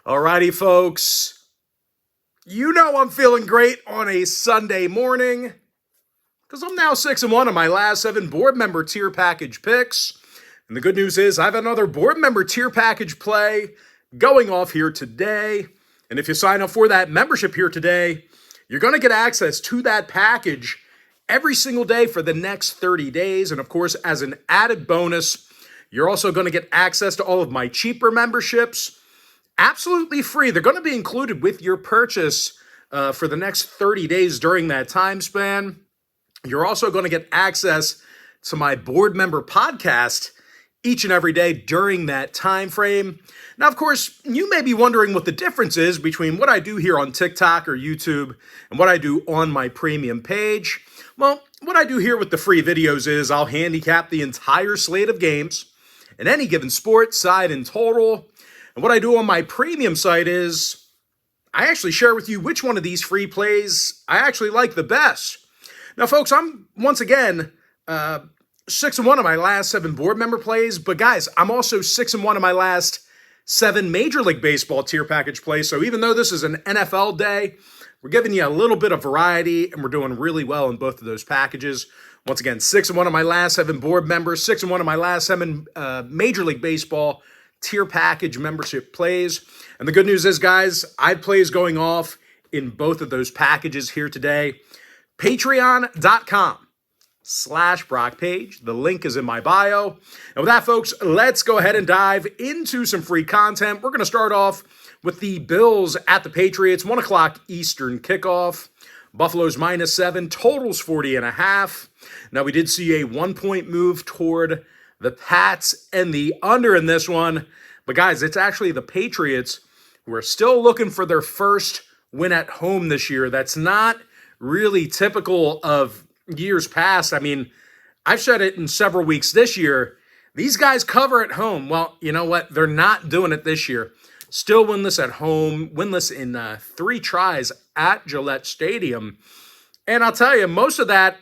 Alrighty, folks. You know I'm feeling great on a Sunday morning because I'm now 6-1 on my last 7 board member tier package picks. And the good news is I have another board member tier package play going off here today. And if you sign up for that membership here today, you're going to get access to that package every single day for the next 30 days. And of course, as an added bonus, you're also going to get access to all of my cheaper memberships absolutely free. They're going to be included with your purchase for the next 30 days during that time span. You're also going to get access to my board member podcast each and every day during that time frame. Now, of course, you may be wondering what the difference is between what I do here on TikTok or YouTube and what I do on my premium page. Well, what I do here with the free videos is I'll handicap the entire slate of games in any given sport, side, and total. And what I do on my premium site is I actually share with you which one of these free plays I actually like the best. Now, folks, I'm once again 6-1 of my last 7 board member plays, but guys, I'm also 6-1 of my last 7 Major League Baseball tier package plays. So even though this is an NFL day, we're giving you a little bit of variety, and we're doing really well in both of those packages. Once again, 6-1 of my last 7 board members, 6-1 of my last 7 Major League Baseball tier package membership plays. And the good news is, guys, I have plays going off in both of those packages here today. Patreon.com/Brock Page. The link is in my bio. And with that, folks, let's go ahead and dive into some free content. We're going to start off with the Bills at the Patriots, 1 o'clock Eastern kickoff. Buffalo's -7, totals 40.5. Now, we did see a 1-point move toward the Pats and the under in this one. But guys, it's actually the Patriots who are still looking for their first win at home this year. That's not really typical of years past. I mean, I've said it in several weeks this year. These guys cover at home. Well, you know what? They're not doing it this year. Still winless at home, winless in 3 tries at Gillette Stadium. And I'll tell you, most of that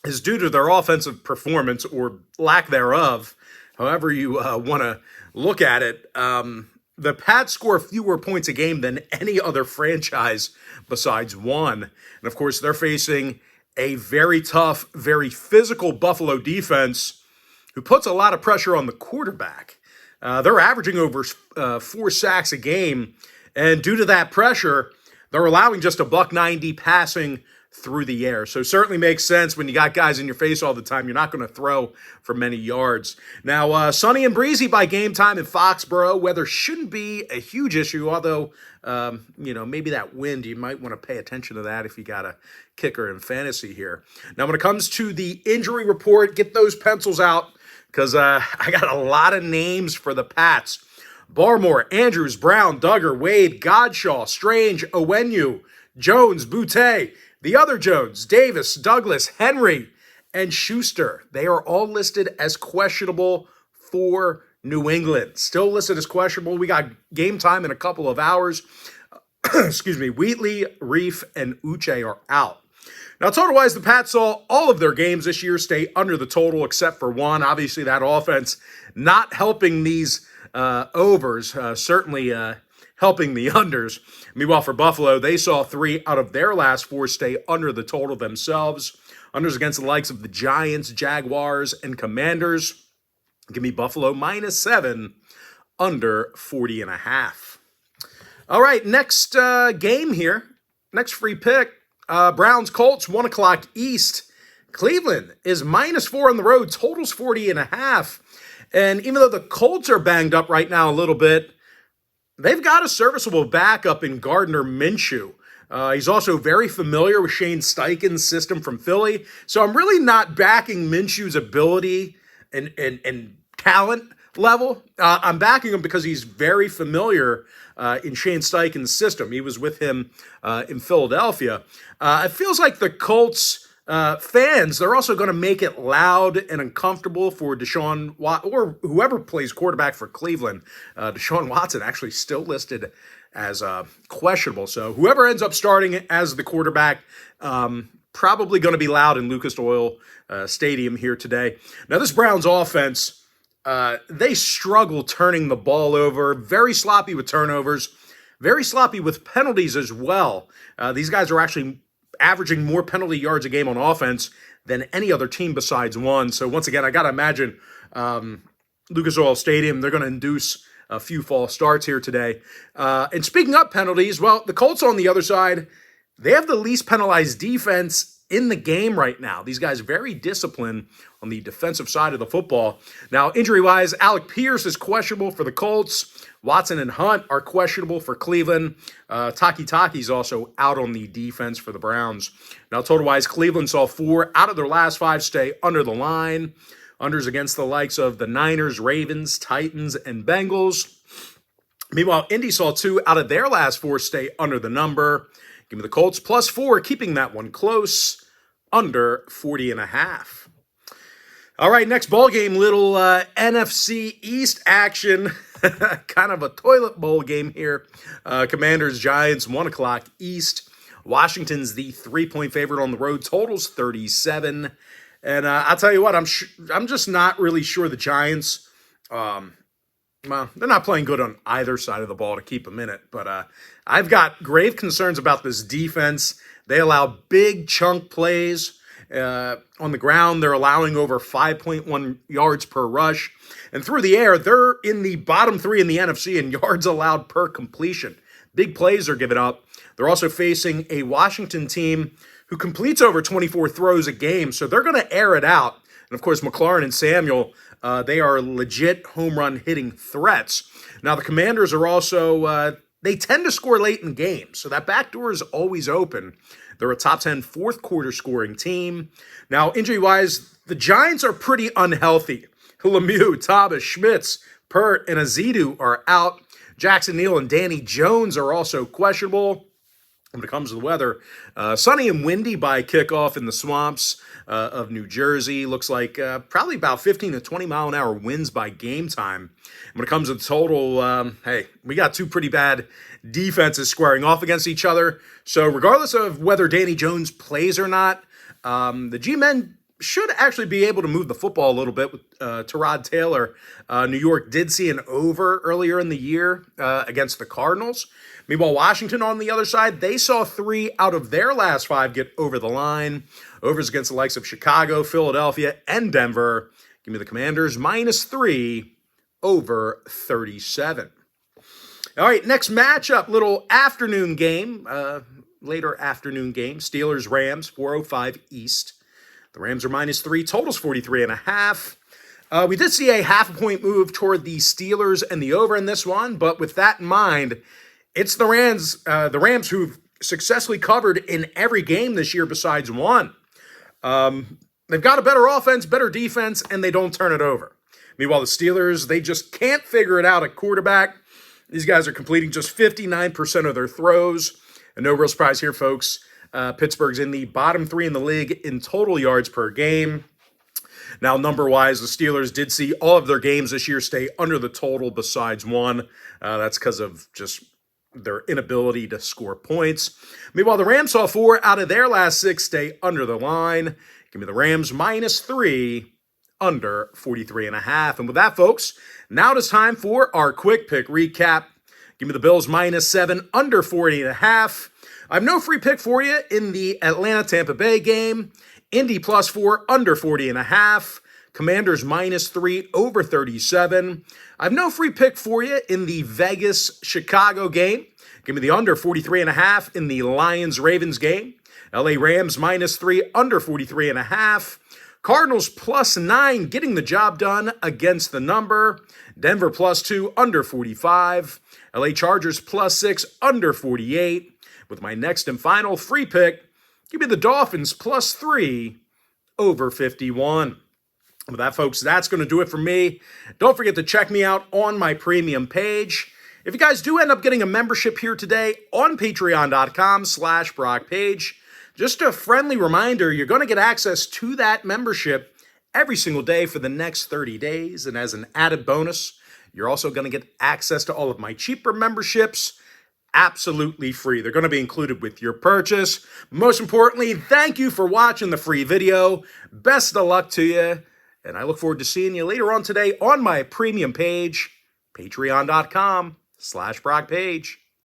is due to their offensive performance or lack thereof, however you want to look at it. The Pats score fewer points a game than any other franchise besides one. And of course, they're facing a very tough, very physical Buffalo defense who puts a lot of pressure on the quarterback. They're averaging over 4 sacks a game, and due to that pressure, they're allowing just a $190 passing through the air. So certainly makes sense when you got guys in your face all the time. You're not going to throw for many yards. Now, sunny and breezy by game time in Foxborough. Weather shouldn't be a huge issue, although, maybe that wind, you might want to pay attention to that if you got a kicker in fantasy here. Now, when it comes to the injury report, get those pencils out because I got a lot of names for the Pats. Barmore, Andrews, Brown, Duggar, Wade, Godshaw, Strange, Owenu, Jones, Boutte, the other Jones, Davis, Douglas, Henry, and Schuster. They are all listed as questionable for New England. Still listed as questionable. We got game time in a couple of hours. Excuse me. Wheatley, Reef, and Uche are out. Now, total-wise, the Pats saw all of their games this year stay under the total except for one. Obviously, that offense not helping these overs, certainly helping the unders. Meanwhile, for Buffalo, they saw 3 out of their last 4 stay under the total themselves. Unders against the likes of the Giants, Jaguars, and Commanders. Give me Buffalo -7, under 40.5. All right, next game here. Next free pick. Browns Colts, 1 o'clock East. Cleveland is -4 on the road, totals 40.5. And even though the Colts are banged up right now a little bit, they've got a serviceable backup in Gardner Minshew. He's also very familiar with Shane Steichen's system from Philly. So I'm really not backing Minshew's ability and talent level. I'm backing him because he's very familiar in Shane Steichen's system. He was with him in Philadelphia. It feels like the Colts fans, they're also going to make it loud and uncomfortable for Deshaun Watson, or whoever plays quarterback for Cleveland. Deshaun Watson actually still listed as questionable. So whoever ends up starting as the quarterback, probably going to be loud in Lucas Oil Stadium here today. Now, this Browns offense they struggle turning the ball over. Very sloppy with turnovers. Very sloppy with penalties as well. These guys are actually averaging more penalty yards a game on offense than any other team besides one. So once again, I got to imagine Lucas Oil Stadium, they're going to induce a few false starts here today. And speaking of penalties, well, the Colts on the other side, they have the least penalized defense in the game right now. These guys very disciplined on the defensive side of the football. Now, injury-wise, Alec Pierce is questionable for the Colts. Watson and Hunt are questionable for Cleveland. Taki's also out on the defense for the Browns. Now, total-wise, Cleveland saw 4 out of their last 5 stay under the line. Unders against the likes of the Niners, Ravens, Titans, and Bengals. Meanwhile, Indy saw 2 out of their last 4 stay under the number. Give me the Colts +4, keeping that one close, under 40.5. All right, next ball game, little NFC East action. Kind of a toilet bowl game here. Commanders, Giants, 1 o'clock East. Washington's the 3-point favorite on the road. Totals 37. And I'll tell you what, I'm just not really sure the Giants, well, they're not playing good on either side of the ball to keep them in it. But I've got grave concerns about this defense. They allow big chunk plays. On the ground, they're allowing over 5.1 yards per rush. And through the air, they're in the bottom 3 in the NFC in yards allowed per completion. Big plays are given up. They're also facing a Washington team who completes over 24 throws a game, so they're going to air it out. And, of course, McLaurin and Samuel, they are legit home run hitting threats. Now, the Commanders are also, they tend to score late in games, so that back door is always open. They're a top 10 fourth quarter scoring team. Now, injury-wise, the Giants are pretty unhealthy. Lemieux, Thomas, Schmitz, Pert, and Azidu are out. Jackson Neal and Danny Jones are also questionable. When it comes to the weather, sunny and windy by kickoff in the swamps of New Jersey. Looks like probably about 15 to 20 mile an hour winds by game time. When it comes to the total, hey, we got 2 pretty bad defenses squaring off against each other. So regardless of whether Danny Jones plays or not, the G-men should actually be able to move the football a little bit with Tyrod Taylor. New York did see an over earlier in the year against the Cardinals. Meanwhile, Washington on the other side, they saw 3 out of their last 5 get over the line. Overs against the likes of Chicago, Philadelphia, and Denver. Give me the Commanders -3 over 37. All right, next matchup, little afternoon game, later afternoon game. Steelers-Rams, 4:05 East. The Rams are -3, totals 43.5. We did see a half-a-point move toward the Steelers and the over in this one, but with that in mind, it's the Rams who've successfully covered in every game this year besides one. They've got a better offense, better defense, and they don't turn it over. Meanwhile, the Steelers, they just can't figure it out at quarterback. These guys are completing just 59% of their throws. And no real surprise here, folks. Pittsburgh's in the bottom 3 in the league in total yards per game. Now, number-wise, the Steelers did see all of their games this year stay under the total besides one. That's because of just their inability to score points. Meanwhile, the Rams saw 4 out of their last 6 stay under the line. Give me the Rams -3, under 43.5. And with that, folks, now it is time for our quick pick recap. Give me the Bills -7, under 40.5. I have no free pick for you in the Atlanta-Tampa Bay game. Indy +4, under 40.5. Commanders -3, over 37. I have no free pick for you in the Vegas-Chicago game. Give me the under 43.5 in the Lions-Ravens game. LA Rams -3, under 43.5. Cardinals +9, getting the job done against the number. Denver +2, under 45. LA Chargers +6, under 48. With my next and final free pick, give me the Dolphins +3, over 51. With that, folks, that's going to do it for me. Don't forget to check me out on my premium page. If you guys do end up getting a membership here today on patreon.com/BrockPage, just a friendly reminder, you're going to get access to that membership every single day for the next 30 days. And as an added bonus, you're also going to get access to all of my cheaper memberships absolutely free. They're going to be included with your purchase. Most importantly, thank you for watching the free video. Best of luck to you. And I look forward to seeing you later on today on my premium page, patreon.com/BrockPage.